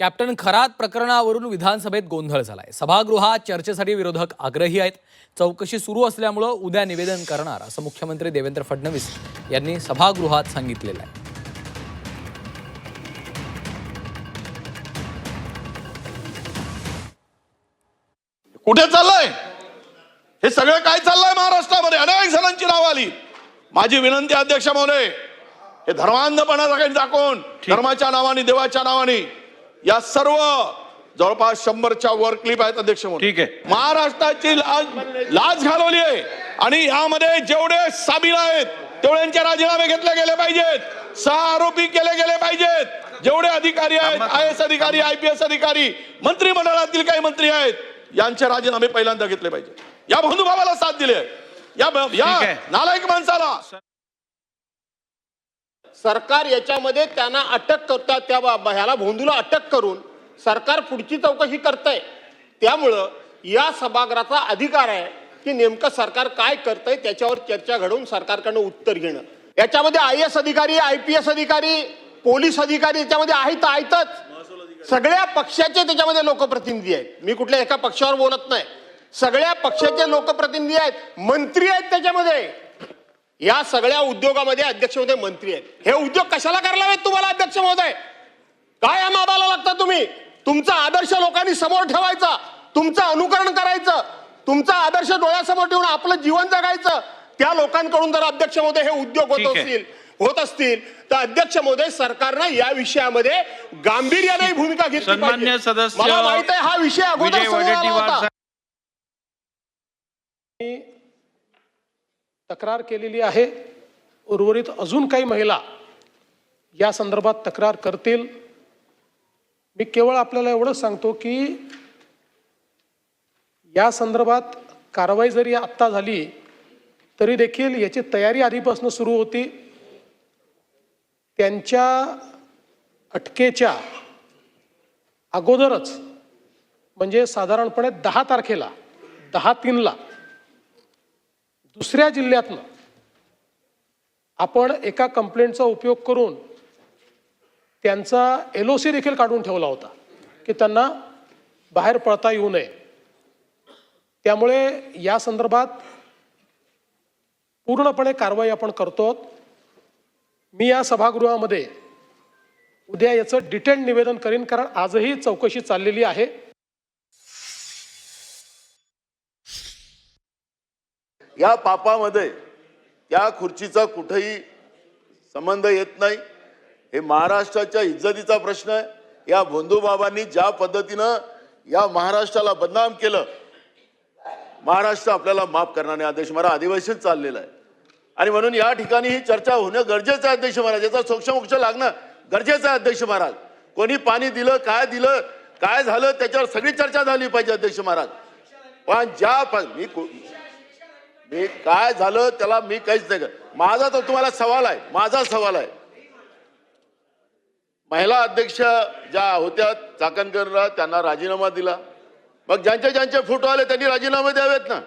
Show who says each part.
Speaker 1: Captain Kharat प्रकरणावरून विधानसभेत गोंधळ झालाय। सभागृहात चर्चेसाठी विरोधक आग्रही आहेत। चौकशी सुरू असल्यामुळे उद्या निवेदन करणार असं मुख्यमंत्री देवेंद्र फडणवीस यांनी सभागृहात सांगितलेलं आहे।
Speaker 2: कुठे चाललंय हे सगळं? काय चाललंय महाराष्ट्रामध्ये? अनेक जणांची नाव आली। माझी विनंती अध्यक्ष महोदय, हे धर्मांधपणा दाखवून धर्माच्या नावाने, देवाच्या नावाने या सर्व जवळपास 100च्या वर क्लिप आहेत अध्यक्ष महोदय।
Speaker 3: ठीक आहे,
Speaker 2: महाराष्ट्राची लाज घालवली आहे आणि यामध्ये जेवढे सामील आहेत तेवढ्यांचे राजीनामे घेतले गेले पाहिजेत। 6 आरोपी केले गेले पाहिजेत। जेवढे अधिकारी आहेत, IAS अधिकारी, IPS अधिकारी, मंत्रिमंडळातील काही मंत्री आहेत, यांचे राजीनामे पहिल्यांदा घेतले पाहिजे। या बंधुभावाला साथ दिली आहे, या नालायक माणसाला
Speaker 4: सरकार याच्यामध्ये त्यांना अटक करतात, त्या ह्याला भोंदूला अटक करून सरकार पुढची चौकशी करतंय। त्यामुळं या सभागृहाचा अधिकार आहे की नेमकं सरकार काय करतंय त्याच्यावर चर्चा घडवून सरकारकडनं उत्तर घेणं। याच्यामध्ये IAS अधिकारी, IPS अधिकारी, पोलीस अधिकारी याच्यामध्ये आहेतच। सगळ्या पक्षाचे त्याच्यामध्ये लोकप्रतिनिधी आहेत। मी कुठल्या एका पक्षावर बोलत नाही, सगळ्या पक्षाचे लोकप्रतिनिधी आहेत, मंत्री आहेत त्याच्यामध्ये। या सगळ्या उद्योगामध्ये अध्यक्ष महोदय मंत्री आहेत। हे उद्योग कशाला करायला हवेत तुम्हाला अध्यक्ष महोदय? काय या माबाला लागता तुम्ही? तुमचा आदर्श लोकांनी समोर ठेवायचा, तुमचं अनुकरण करायचं, तुमचा आदर्श डोळ्यासमोर ठेवून आपलं जीवन जगायचं। त्या लोकांकडून जर अध्यक्ष महोदय हे उद्योग होत असतील तर अध्यक्ष महोदय सरकारनं या विषयामध्ये गांभीर्याने भूमिका घेतली पाहिजे। मला माहित आहे हा विषय अगोदर समोर आला होता।
Speaker 5: तक्रार केलेली आहे। उर्वरित अजून काही महिला या संदर्भात तक्रार करतील। मी केवळ आपल्याला एवढंच सांगतो की या संदर्भात कारवाई जरी आत्ता झाली तरी देखील याची तयारी आधीपासून सुरू होती। त्यांच्या अटकेच्या अगोदरच म्हणजे साधारणपणे 10 तारखेला 10/3ला दुसऱ्या जिल्ह्यातनं आपण एका कंप्लेंटचा उपयोग करून त्यांचा LOC देखील काढून ठेवला होता की त्यांना बाहेर पडता येऊ नये। त्यामुळे या संदर्भात पूर्णपणे कारवाई आपण करतो। मी या सभागृहामध्ये उद्या याचं डिटेल निवेदन करीन, कारण आजही चौकशी चाललेली आहे।
Speaker 2: या पापामध्ये त्या खुर्चीचा कुठेही संबंध येत नाही। हे महाराष्ट्राच्या इज्जतीचा प्रश्न आहे। या बंधुबाबांनी ज्या पद्धतीनं या महाराष्ट्राला बदनाम केलं, महाराष्ट्र आपल्याला माफ करणार नाही अध्यक्ष महाराज। अधिवेशन चाललेलं आहे आणि म्हणून या ठिकाणी ही चर्चा होणं गरजेचं आहे अध्यक्ष महाराज। याचा सोक्षमोक्ष लागणं गरजेचं आहे अध्यक्ष महाराज। कोणी पाणी दिलं, काय झालं त्याच्यावर सगळी चर्चा झाली पाहिजे अध्यक्ष महाराज। पण मी काय झालं त्याला मी काहीच नाही करत। माझा तर तुम्हाला सवाल आहे, माझा सवाल आहे, महिला अध्यक्ष ज्या होत्या चाकणकरला त्यांना राजीनामा दिला, मग ज्यांचे फोटो आले त्यांनी राजीनामे द्यावेत ना।